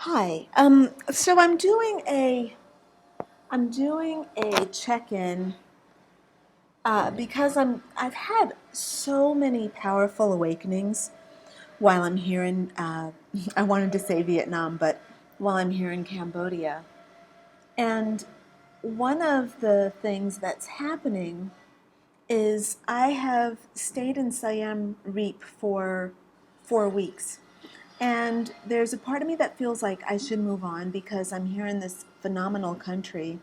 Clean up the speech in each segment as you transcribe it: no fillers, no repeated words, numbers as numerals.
Hi. So I'm doing a check-in because I've had so many powerful awakenings while I'm here in I wanted to say Vietnam, but while I'm here in Cambodia. And one of the things that's happening is I have stayed in Siam Reap for 4 weeks. And there's a part of me that feels like I should move on because I'm here in this phenomenal country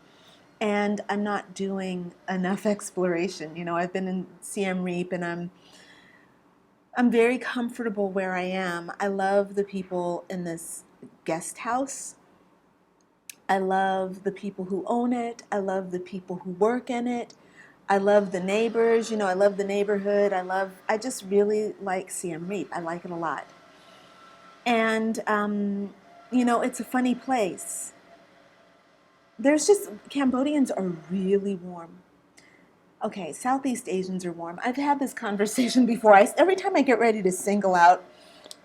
and I'm not doing enough exploration. I've been in Siem Reap and I'm very comfortable where I am. I love the people in this guest house. I love the people who own it. I love the people who work in it. I love the neighbors. I love the neighborhood. I just really like Siem Reap. I like it a lot. And, it's a funny place. Cambodians are really warm. Okay, Southeast Asians are warm. I've had this conversation before. Every time I get ready to single out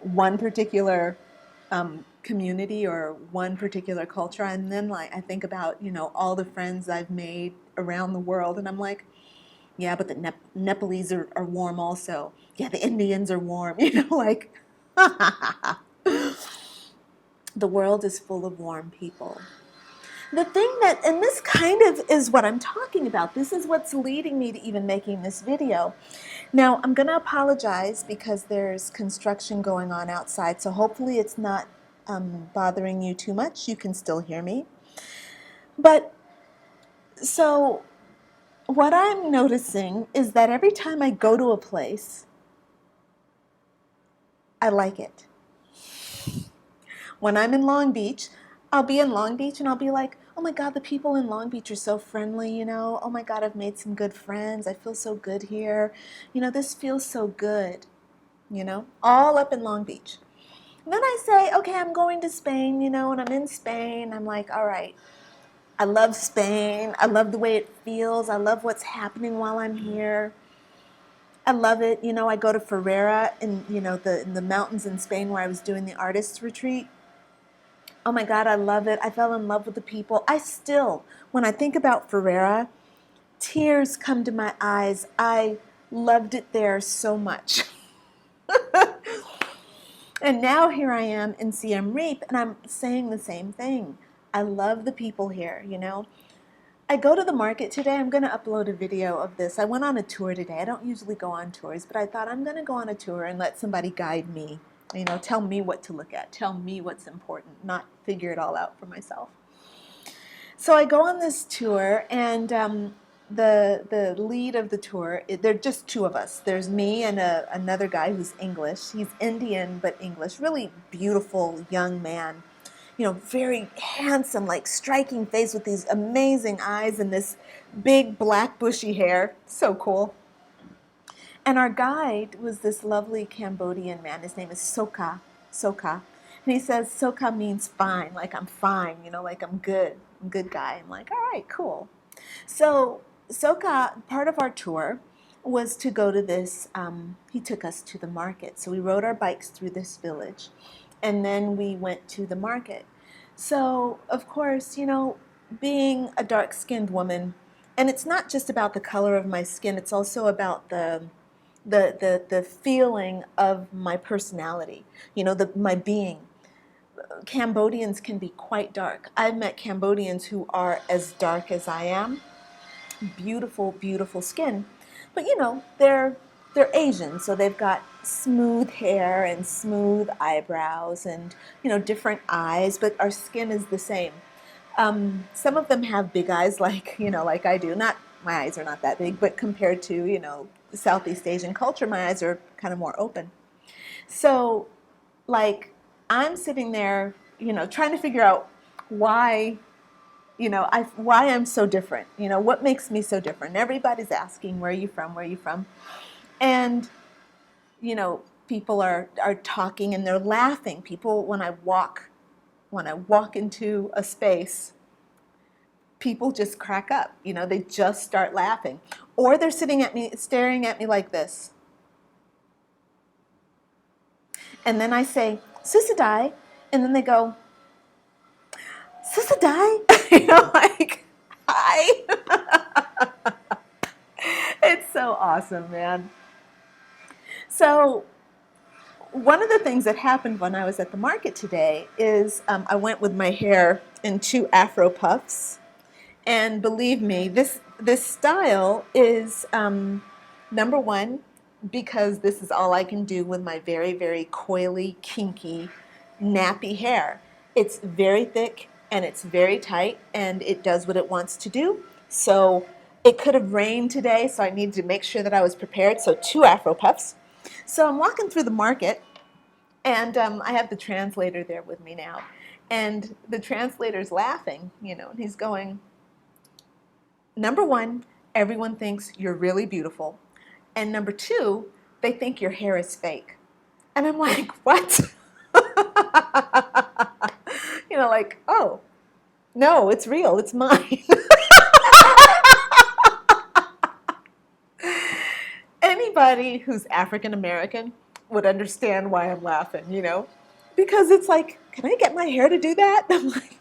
one particular community or one particular culture, and then I think about, all the friends I've made around the world, and I'm like, yeah, but the Nepalese are warm also. Yeah, the Indians are warm, like the world is full of warm people. The thing and this kind of is what I'm talking about. This is what's leading me to even making this video. Now, I'm going to apologize because there's construction going on outside, so hopefully it's not bothering you too much. You can still hear me. But so what I'm noticing is that every time I go to a place, I like it. When I'm in Long Beach, I'll be in Long Beach and I'll be like, oh my God, the people in Long Beach are so friendly, Oh my God, I've made some good friends. I feel so good here. This feels so good, all up in Long Beach. And then I say, okay, I'm going to Spain, and I'm in Spain. I'm like, all right, I love Spain. I love the way it feels. I love what's happening while I'm here. I love it. I go to Ferrera in the mountains in Spain where I was doing the artist retreat. Oh my God, I love it. I fell in love with the people. When I think about Ferrera, tears come to my eyes. I loved it there so much. And now here I am in Siem Reap, and I'm saying the same thing. I love the people here, I go to the market today. I'm going to upload a video of this. I went on a tour today. I don't usually go on tours, but I thought I'm going to go on a tour and let somebody guide me, tell me what to look at, tell me what's important, not figure it all out for myself. So I go on this tour, and the lead of the tour, there are just two of us. There's me and another guy who's English. He's Indian but English, really beautiful young man. Very handsome, like striking face with these amazing eyes and this big black bushy hair. So cool. And our guide was this lovely Cambodian man. His name is Soka. Soka. And he says, Soka means fine, like I'm fine, like I'm good. I'm a good guy. I'm like, all right, cool. So Soka, part of our tour was to go to this, he took us to the market. So we rode our bikes through this village, and then we went to the market. So, of course, being a dark-skinned woman, and it's not just about the color of my skin, it's also about the feeling of my personality, my being. Cambodians can be quite dark. I've met Cambodians who are as dark as I am. Beautiful, beautiful skin. But they're Asian, so they've got smooth hair and smooth eyebrows and different eyes, but our skin is the same. Some of them have big eyes like I do. Not my eyes are not that big, but compared to Southeast Asian culture, my eyes are kind of more open. So I'm sitting there, trying to figure out why why I'm so different. What makes me so different? Everybody's asking, where are you from? Where are you from? And, people are talking and they're laughing. People, when I walk into a space, people just crack up. They just start laughing. Or they're staring at me like this. And then I say, Susadai, and then they go, this a dye? Like, hi. It's so awesome, man. So one of the things that happened when I was at the market today is I went with my hair in 2 Afro puffs. And believe me, this style is number one, because this is all I can do with my very, very coily, kinky, nappy hair. It's very thick and it's very tight and it does what it wants to do. So it could have rained today, so I needed to make sure that I was prepared. So 2 Afro puffs. So I'm walking through the market and I have the translator there with me now. And the translator's laughing, and he's going, number one, everyone thinks you're really beautiful. And number two, they think your hair is fake. And I'm like, what? Like, oh, no, it's real. It's mine. Anybody who's African American would understand why I'm laughing, because it's like, can I get my hair to do that? I'm like,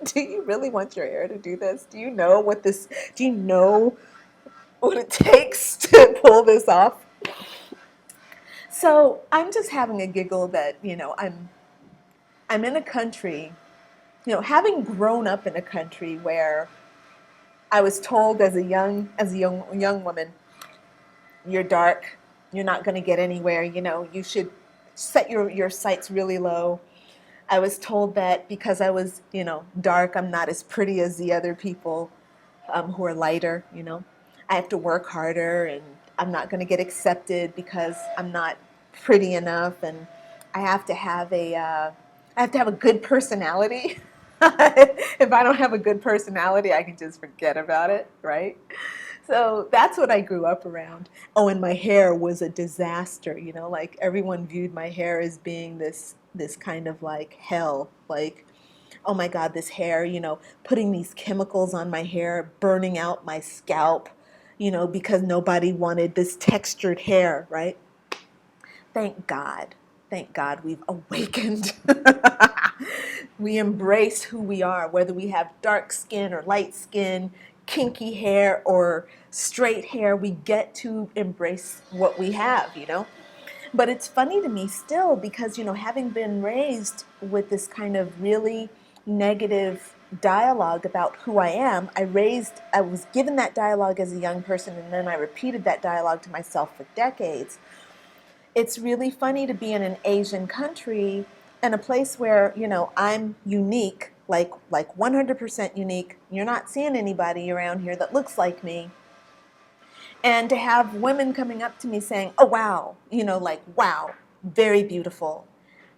do you really want your hair to do this? Do you know what it takes to pull this off? So I'm just having a giggle that, I'm in a country, having grown up in a country where I was told as a young woman, you're dark, you're not going to get anywhere, you should set your sights really low. I was told that because I was, dark, I'm not as pretty as the other people who are lighter, I have to work harder and I'm not going to get accepted because I'm not pretty enough, and I have to have a good personality. If I don't have a good personality, I can just forget about it, right? So that's what I grew up around. Oh, and my hair was a disaster, like everyone viewed my hair as being this kind of like hell, like, oh my God, this hair, putting these chemicals on my hair, burning out my scalp, because nobody wanted this textured hair, right? Thank God. Thank God we've awakened. We embrace who we are, whether we have dark skin or light skin, kinky hair or straight hair, we get to embrace what we have, But it's funny to me still because, having been raised with this kind of really negative dialogue about who I am, I was given that dialogue as a young person, and then I repeated that dialogue to myself for decades. It's really funny to be in an Asian country and a place where, I'm unique, like 100% unique. You're not seeing anybody around here that looks like me. And to have women coming up to me saying, oh, wow, like, wow, very beautiful.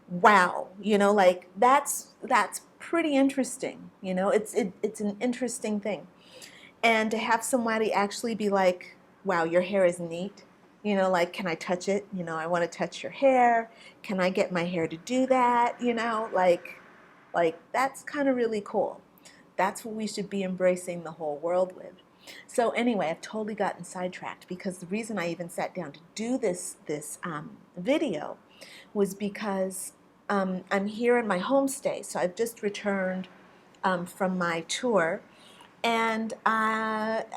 Wow, like that's pretty interesting. It's an interesting thing. And to have somebody actually be like, wow, your hair is neat. Like, can I touch it? I want to touch your hair. Can I get my hair to do that? Like that's kind of really cool. That's what we should be embracing the whole world with. So anyway, I've totally gotten sidetracked because the reason I even sat down to do this video was because I'm here in my homestay. So I've just returned from my tour, and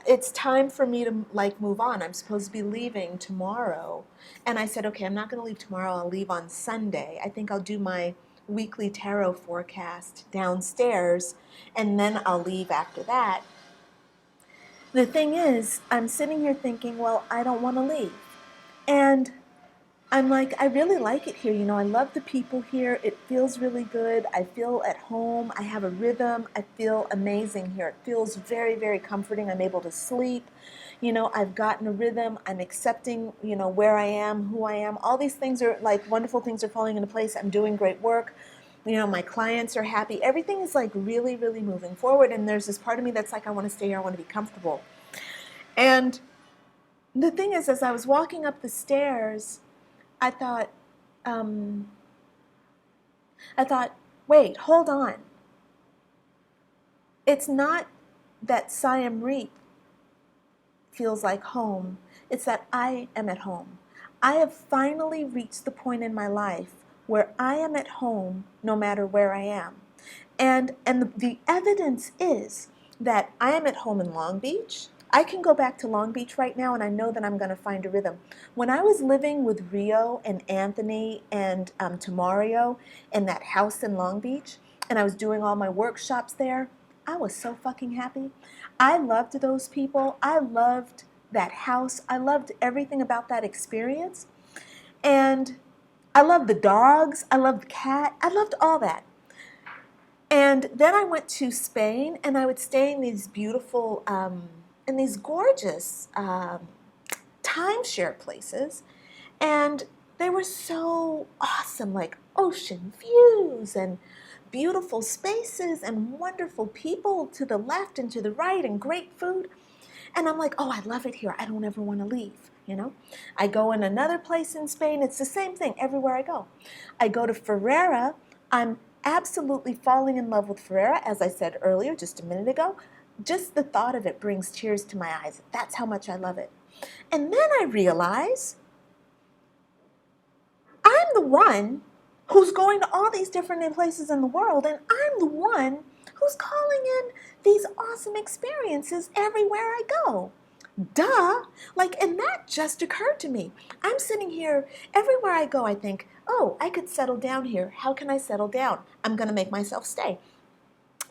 it's time for me to like move on. I'm supposed to be leaving tomorrow, and I said, okay, I'm not going to leave tomorrow. I'll leave on Sunday. I think I'll do my weekly tarot forecast downstairs, and then I'll leave after that. The thing is, I'm sitting here thinking, well, I don't want to leave. And I'm like, I really like it here. I love the people here. It feels really good. I feel at home. I have a rhythm. I feel amazing here. It feels very, very comforting. I'm able to sleep. I've gotten a rhythm. I'm accepting, where I am, who I am. All these things are like wonderful things are falling into place. I'm doing great work. My clients are happy. Everything is like really, really moving forward. And there's this part of me that's like, I want to stay here. I want to be comfortable. And the thing is, as I was walking up the stairs, I thought, wait, hold on. It's not that Siam Reap feels like home. It's that I am at home. I have finally reached the point in my life where I am at home no matter where I am. And the evidence is that I am at home in Long Beach. I can go back to Long Beach right now, and I know that I'm going to find a rhythm. When I was living with Rio and Anthony and Tamario in that house in Long Beach, and I was doing all my workshops there, I was so fucking happy. I loved those people. I loved that house. I loved everything about that experience. And I loved the dogs. I loved the cat. I loved all that. And then I went to Spain, and I would stay in these beautiful, in these gorgeous timeshare places, and they were so awesome, like ocean views and beautiful spaces and wonderful people to the left and to the right and great food. And I'm like, oh, I love it here. I don't ever want to leave, you know? I go in another place in Spain. It's the same thing everywhere I go. I go to Ferrera. I'm absolutely falling in love with Ferrera, as I said earlier, just a minute ago. Just the thought of it brings tears to my eyes. That's how much I love it. And then I realize I'm the one who's going to all these different places in the world, and I'm the one who's calling in these awesome experiences everywhere I go. Duh! Like, and that just occurred to me. I'm sitting here, everywhere I go, I think, oh, I could settle down here. How can I settle down? I'm going to make myself stay.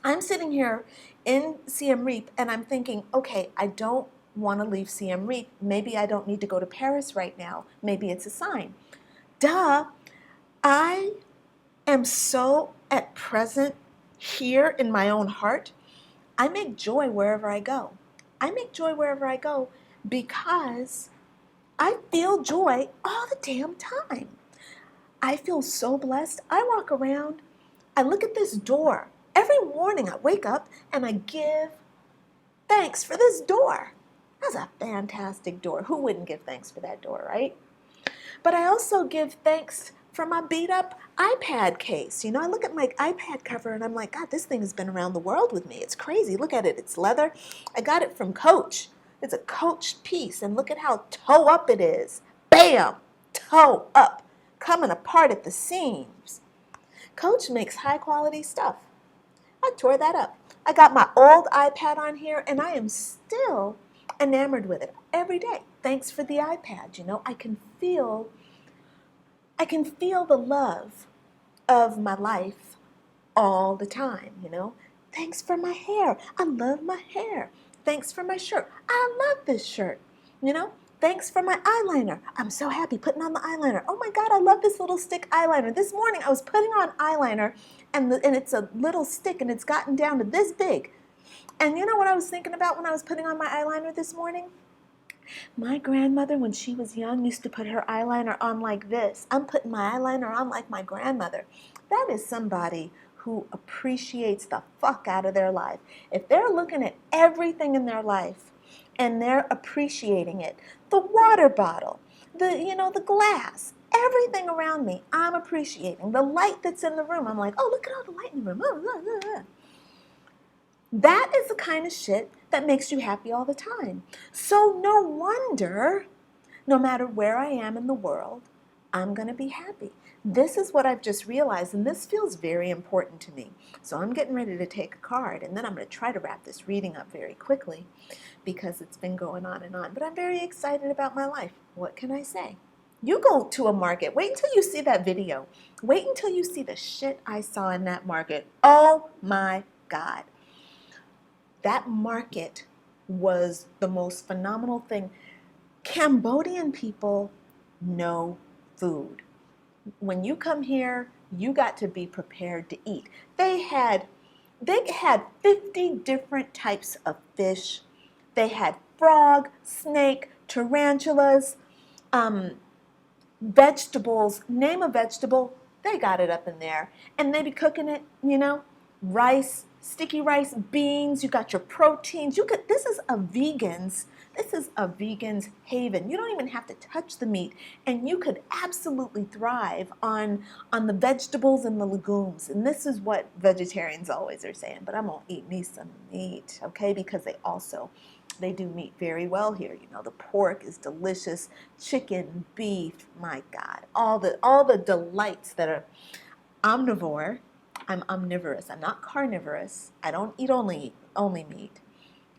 I'm sitting here in Siem Reap, and I'm thinking, okay, I don't want to leave Siem Reap. Maybe I don't need to go to Paris right now. Maybe it's a sign. Duh! I am so at present here in my own heart. I make joy wherever I go. I make joy wherever I go because I feel joy all the damn time. I feel so blessed. I walk around, I look at this door. Every morning I wake up and I give thanks for this door. That's a fantastic door. Who wouldn't give thanks for that door, right? But I also give thanks for my beat up iPad case. You know, I look at my iPad cover and I'm like, God, this thing has been around the world with me. It's crazy. Look at it. It's leather. I got it from Coach. It's a Coach piece. And look at how toe up it is. Bam! Toe up. Coming apart at the seams. Coach makes high quality stuff. I tore that up. I got my old iPad on here and I am still enamored with it every day. Thanks for the iPad. You know, I can feel the love of my life all the time, you know. Thanks for my hair. I love my hair. Thanks for my shirt. I love this shirt, you know. Thanks for my eyeliner. I'm so happy putting on the eyeliner. Oh my God, I love this little stick eyeliner. This morning I was putting on eyeliner and it's a little stick and it's gotten down to this big. And you know what I was thinking about when I was putting on my eyeliner this morning? My grandmother, when she was young, used to put her eyeliner on like this. I'm putting my eyeliner on like my grandmother. That is somebody who appreciates the fuck out of their life. If they're looking at everything in their life and they're appreciating it, the water bottle, the glass, everything around me, I'm appreciating. The light that's in the room, I'm like, oh, look at all the light in the room. Oh. That is the kind of shit that makes you happy all the time. So no wonder, no matter where I am in the world, I'm going to be happy. This is what I've just realized, and this feels very important to me. So I'm getting ready to take a card, and then I'm going to try to wrap this reading up very quickly because it's been going on and on. But I'm very excited about my life. What can I say? You go to a market. Wait until you see that video. Wait until you see the shit I saw in that market. Oh my God. That market was the most phenomenal thing. Cambodian people know food. When you come here, you got to be prepared to eat. They had 50 different types of fish. They had frog, snake, tarantulas, vegetables. Name a vegetable, they got it up in there. And they be cooking it, rice, sticky rice, beans, you got your proteins. This is a vegan's haven. You don't even have to touch the meat, and you could absolutely thrive on the vegetables and the legumes. And this is what vegetarians always are saying, but I'm gonna eat me some meat, okay? Because they do meat very well here. The pork is delicious, chicken, beef, my God, all the delights that are omnivore I'm omnivorous. I'm not carnivorous. I don't eat only meat.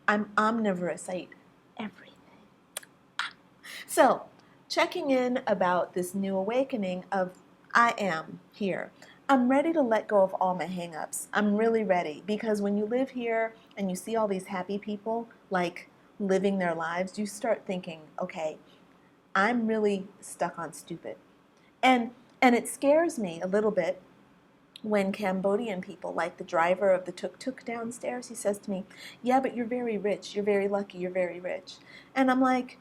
I'm omnivorous. I eat everything. So, checking in about this new awakening of I am here. I'm ready to let go of all my hangups. I'm really ready because when you live here and you see all these happy people like living their lives, you start thinking, okay, I'm really stuck on stupid. And it scares me a little bit when Cambodian people, like the driver of the tuk-tuk downstairs, he says to me, yeah, but you're very rich, you're very lucky, you're very rich. And I'm like,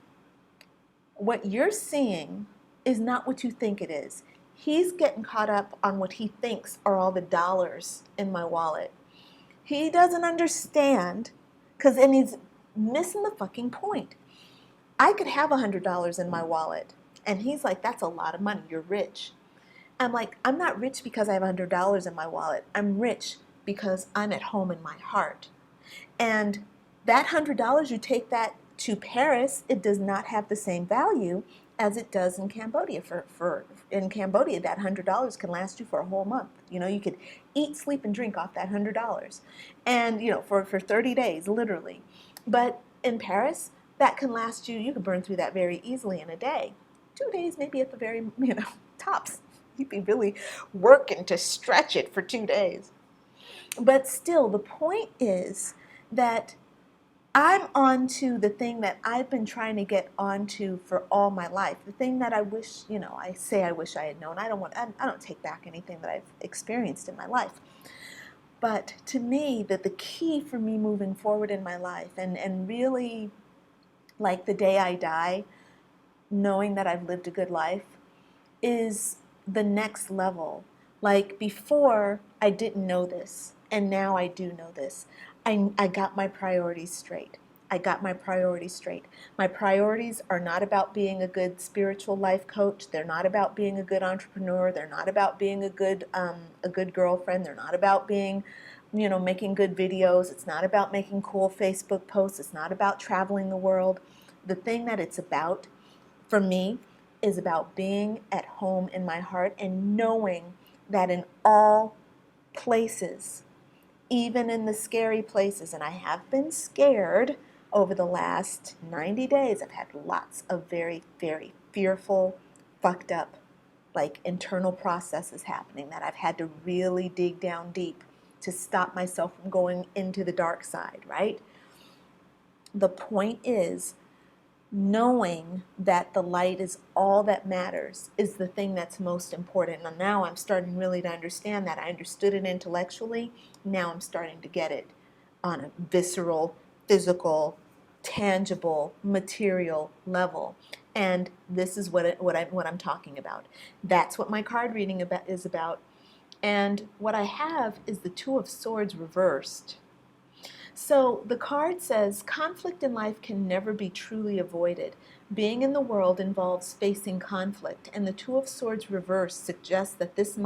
what you're seeing is not what you think it is. He's getting caught up on what he thinks are all the dollars in my wallet. He doesn't understand, and he's missing the fucking point. I could have $100 in my wallet, and he's like, that's a lot of money, you're rich. I'm like, I'm not rich because I have $100 in my wallet. I'm rich because I'm at home in my heart. And that $100, you take that to Paris, it does not have the same value as it does in Cambodia. In Cambodia, that $100 can last you for a whole month. You know, you could eat, sleep, and drink off that $100, and for 30 days, literally. But in Paris, that can last you. You can burn through that very easily in a day. 2 days, maybe at the very tops. You'd be really working to stretch it for 2 days. But still, the point is that I'm onto the thing that I've been trying to get onto for all my life. The thing that I wish, I wish I had known. I don't take back anything that I've experienced in my life. But to me, that the key for me moving forward in my life and really, like the day I die, knowing that I've lived a good life, is the next level. Like before, I didn't know this, and now I do know this. I got my priorities straight. I got my priorities straight. My priorities are not about being a good spiritual life coach. They're not about being a good entrepreneur. They're not about being a good girlfriend. They're not about being, making good videos. It's not about making cool Facebook posts. It's not about traveling the world. The thing that it's about, for me, is about being at home in my heart and knowing that in all places, even in the scary places, and I have been scared over the last 90 days. I've had lots of very, very fearful, fucked up, like internal processes happening that I've had to really dig down deep to stop myself from going into the dark side, right? The point is, knowing that the light is all that matters is the thing that's most important. And now I'm starting really to understand that. I understood it intellectually. Now I'm starting to get it on a visceral, physical, tangible, material level. And this is what I'm talking about. That's what my card reading is about. And what I have is the Two of Swords reversed. So the card says, conflict in life can never be truly avoided. Being in the world involves facing conflict, and the Two of Swords reversed suggests that this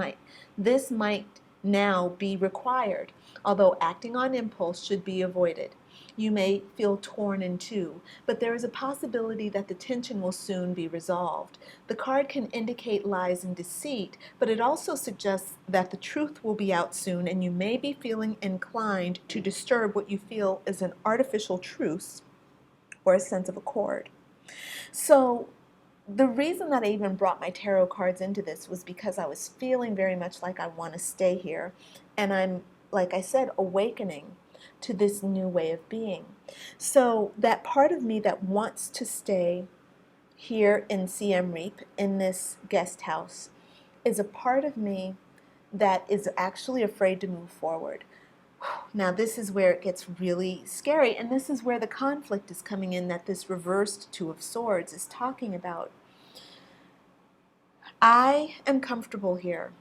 might now be required, although acting on impulse should be avoided. You may feel torn in two, but there is a possibility that the tension will soon be resolved. The card can indicate lies and deceit, but it also suggests that the truth will be out soon, and you may be feeling inclined to disturb what you feel is an artificial truce or a sense of accord. So the reason that I even brought my tarot cards into this was because I was feeling very much like I want to stay here, and I'm, like I said, awakening to this new way of being. So that part of me that wants to stay here in Siem Reap, in this guest house, is a part of me that is actually afraid to move forward. Now this is where it gets really scary, and this is where the conflict is coming in that this reversed Two of Swords is talking about. I am comfortable here.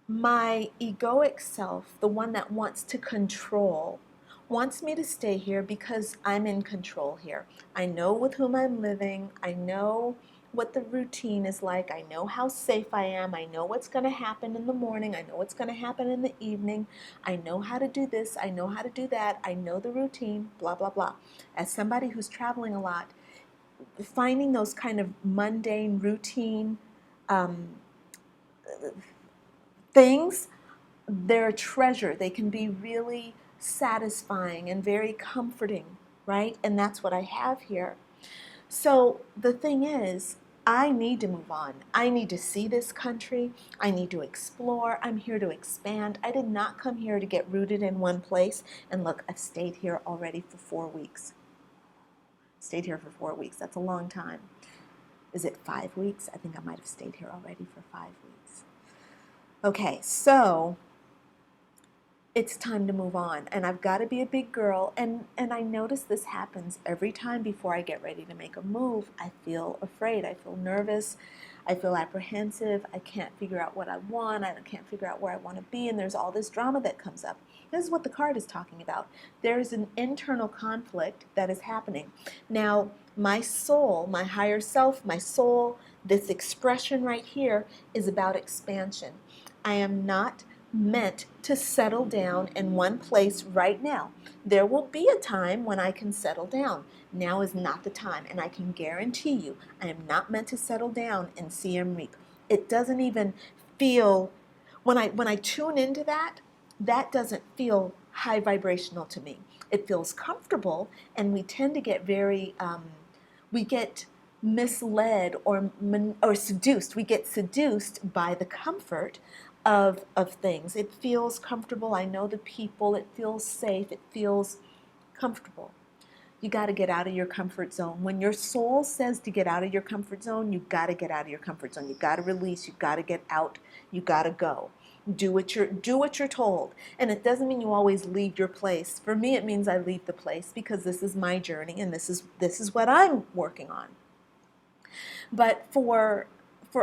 My egoic self, the one that wants to control, wants me to stay here because I'm in control here. I know with whom I'm living. I know what the routine is like. I know how safe I am. I know what's going to happen in the morning. I know what's going to happen in the evening. I know how to do this. I know how to do that. I know the routine, blah, blah, blah. As somebody who's traveling a lot, finding those kind of mundane routine Things, they're a treasure. They can be really satisfying and very comforting, right? And that's what I have here. So the thing is, I need to move on. I need to see this country. I need to explore. I'm here to expand. I did not come here to get rooted in one place. And look, I've stayed here already for 4 weeks. Stayed here for 4 weeks. That's a long time. Is it 5 weeks? I think I might have stayed here already for 5 weeks. Okay, so it's time to move on, and I've got to be a big girl, and I notice this happens every time before I get ready to make a move. I feel afraid, I feel nervous, I feel apprehensive, I can't figure out what I want, I can't figure out where I want to be, and there's all this drama that comes up. This is what the card is talking about. There's an internal conflict that is happening. Now, my soul, my higher self, my soul, this expression right here is about expansion. I am not meant to settle down in one place right now. There will be a time when I can settle down. Now is not the time, and I can guarantee you I am not meant to settle down in Siem Reap. It doesn't even feel, when I tune into that, that doesn't feel high vibrational to me. It feels comfortable, and we tend to get very, we get misled or seduced. We get seduced by the comfort of things. It feels comfortable. I know the people. It feels safe. It feels comfortable. You got to get out of your comfort zone. When your soul says to get out of your comfort zone, you got to get out of your comfort zone. You got to release. You got to get out. You got to go. Do what you're told. And it doesn't mean you always leave your place. For me, it means I leave the place because this is my journey and this is what I'm working on. But for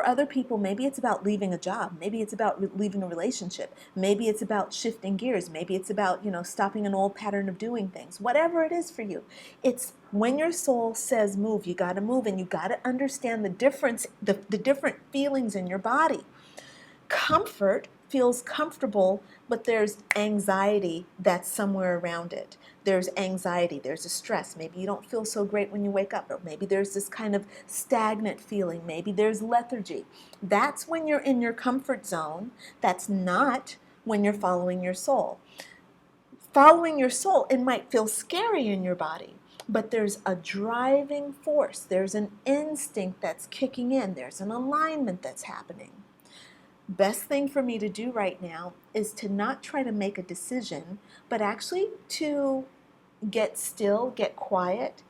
other people, maybe it's about leaving a job. Maybe it's about leaving a relationship. Maybe it's about shifting gears. Maybe it's about, stopping an old pattern of doing things. Whatever it is for you. It's when your soul says move, you got to move, and you got to understand the difference, the different feelings in your body. Comfort feels comfortable, but there's anxiety that's somewhere around it. There's anxiety, there's a stress. Maybe you don't feel so great when you wake up, or maybe there's this kind of stagnant feeling. Maybe there's lethargy. That's when you're in your comfort zone. That's not when you're following your soul. Following your soul, it might feel scary in your body, but there's a driving force. There's an instinct that's kicking in. There's an alignment that's happening. Best thing for me to do right now is to not try to make a decision, but actually to get still, get quiet,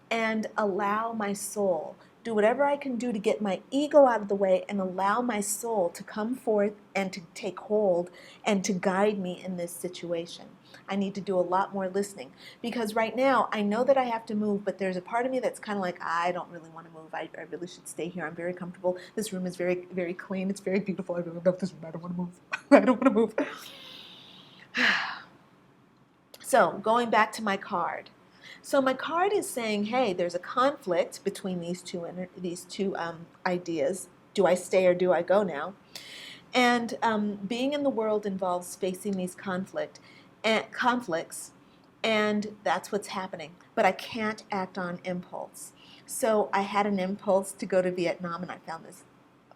and allow my soul, do whatever I can do to get my ego out of the way and allow my soul to come forth and to take hold and to guide me in this situation. I need to do a lot more listening because right now I know that I have to move, but there's a part of me that's kind of like, I don't really want to move. I really should stay here. I'm very comfortable. This room is very, very clean. It's very beautiful. I really love this room. I don't want to move. I don't want to move. So going back to my card. So my card is saying, hey, there's a conflict between these two ideas. Do I stay or do I go now? And being in the world involves facing these conflicts, and that's what's happening. But I can't act on impulse. So I had an impulse to go to Vietnam, and I found this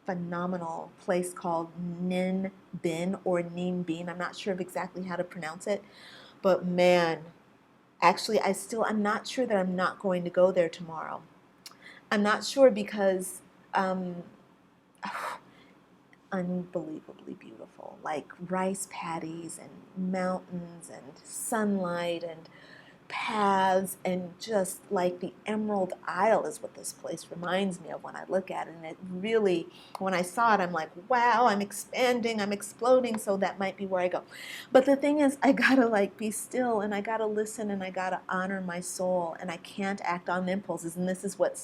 phenomenal place called Ninh Binh or Ninh Binh. I'm not sure of exactly how to pronounce it, but man, actually, I'm not sure that I'm not going to go there tomorrow. I'm not sure because unbelievably beautiful, like rice paddies and mountains and sunlight and paths, and just like the Emerald Isle is what this place reminds me of when I look at it. And it really, when I saw it, I'm like, wow, I'm expanding, I'm exploding, so that might be where I go. But the thing is, I gotta be still, and I gotta listen, and I gotta honor my soul, and I can't act on impulses, and this is what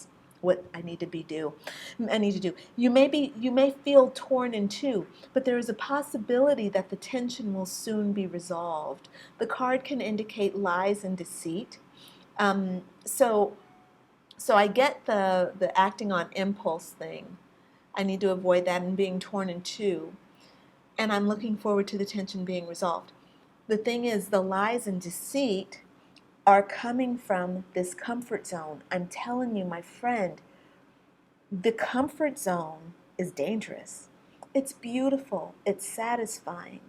I need to do. You may feel torn in two, but there is a possibility that the tension will soon be resolved. The card can indicate lies and deceit. So I get the acting on impulse thing. I need to avoid that and being torn in two. And I'm looking forward to the tension being resolved. The thing is, the lies and deceit are coming from this comfort zone. I'm telling you, my friend, the comfort zone is dangerous. It's beautiful. It's satisfying.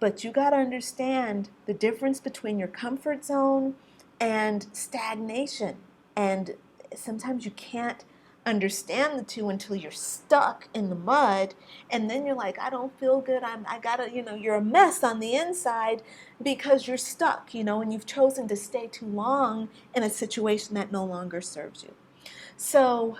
But you got to understand the difference between your comfort zone and stagnation. And sometimes you can't understand the two until you're stuck in the mud, and then you're like, I don't feel good. I gotta, you're a mess on the inside because you're stuck, and you've chosen to stay too long in a situation that no longer serves you. So,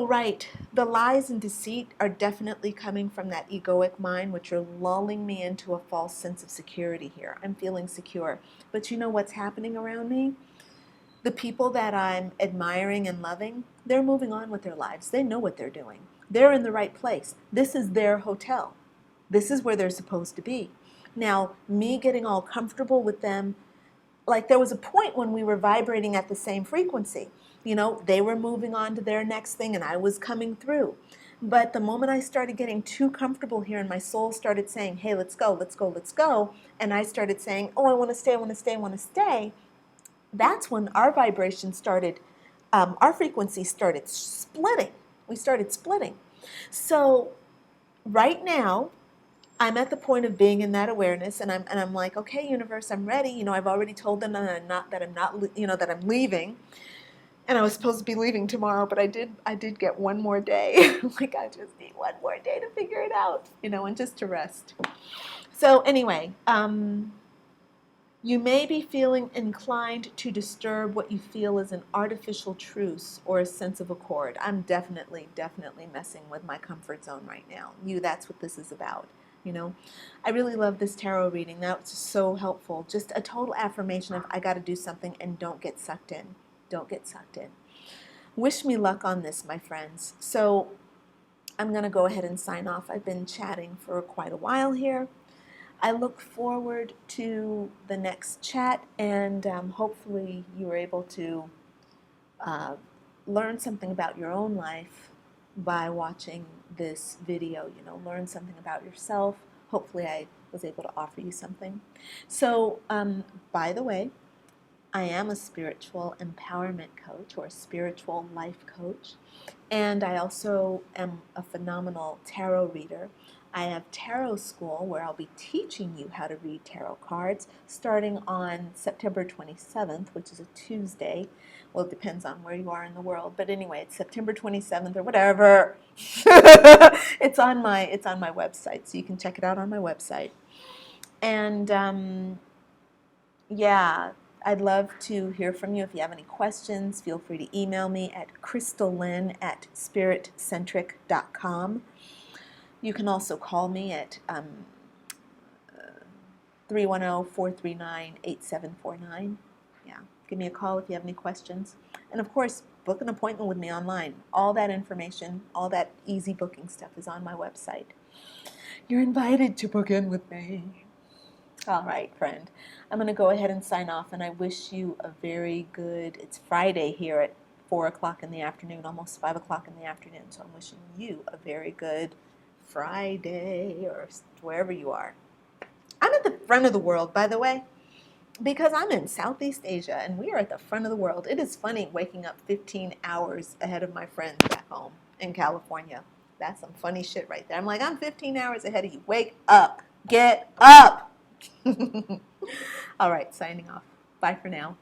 right, the lies and deceit are definitely coming from that egoic mind, which are lulling me into a false sense of security here. I'm feeling secure. But you know what's happening around me? The people that I'm admiring and loving, they're moving on with their lives. They know what they're doing. They're in the right place. This is their hotel. This is where they're supposed to be. Now, me getting all comfortable with them, like there was a point when we were vibrating at the same frequency. They were moving on to their next thing and I was coming through. But the moment I started getting too comfortable here and my soul started saying, hey, let's go, let's go, let's go, and I started saying, oh, I want to stay, I want to stay, I want to stay, that's when our vibration started, our frequency started splitting. We started splitting. So right now, I'm at the point of being in that awareness, and I'm like, okay, universe, I'm ready. I've already told them that I'm not, that I'm leaving, and I was supposed to be leaving tomorrow, but I did get one more day. Like I just need one more day to figure it out, and just to rest. So anyway, you may be feeling inclined to disturb what you feel is an artificial truce or a sense of accord. I'm definitely messing with my comfort zone right now. That's what this is about. I really love this tarot reading. That was so helpful. Just a total affirmation of I got to do something and don't get sucked in. Don't get sucked in. Wish me luck on this, my friends. So I'm going to go ahead and sign off. I've been chatting for quite a while here. I look forward to the next chat, and hopefully you were able to learn something about your own life by watching this video. Learn something about yourself. Hopefully I was able to offer you something. So, by the way, I am a spiritual empowerment coach or a spiritual life coach, and I also am a phenomenal tarot reader. I have tarot school where I'll be teaching you how to read tarot cards starting on September 27th, which is a Tuesday. Well, it depends on where you are in the world, but anyway, it's September 27th or whatever. It's on my website, so you can check it out on my website. And yeah, I'd love to hear from you. If you have any questions, feel free to email me at crystallyn@spiritcentric.com. You can also call me at 310-439-8749. Yeah, give me a call if you have any questions. And of course, book an appointment with me online. All that information, all that easy booking stuff is on my website. You're invited to book in with me. All right, friend. I'm going to go ahead and sign off, and I wish you a very good, it's Friday here at 4 o'clock in the afternoon, almost 5 o'clock in the afternoon, so I'm wishing you a very good Friday or wherever you are. I'm at the front of the world, by the way, because I'm in Southeast Asia, and we are at the front of the world. It is funny waking up 15 hours ahead of my friends back home in California. That's some funny shit right there. I'm like, I'm 15 hours ahead of you. Wake up. Get up. All right, signing off. Bye for now.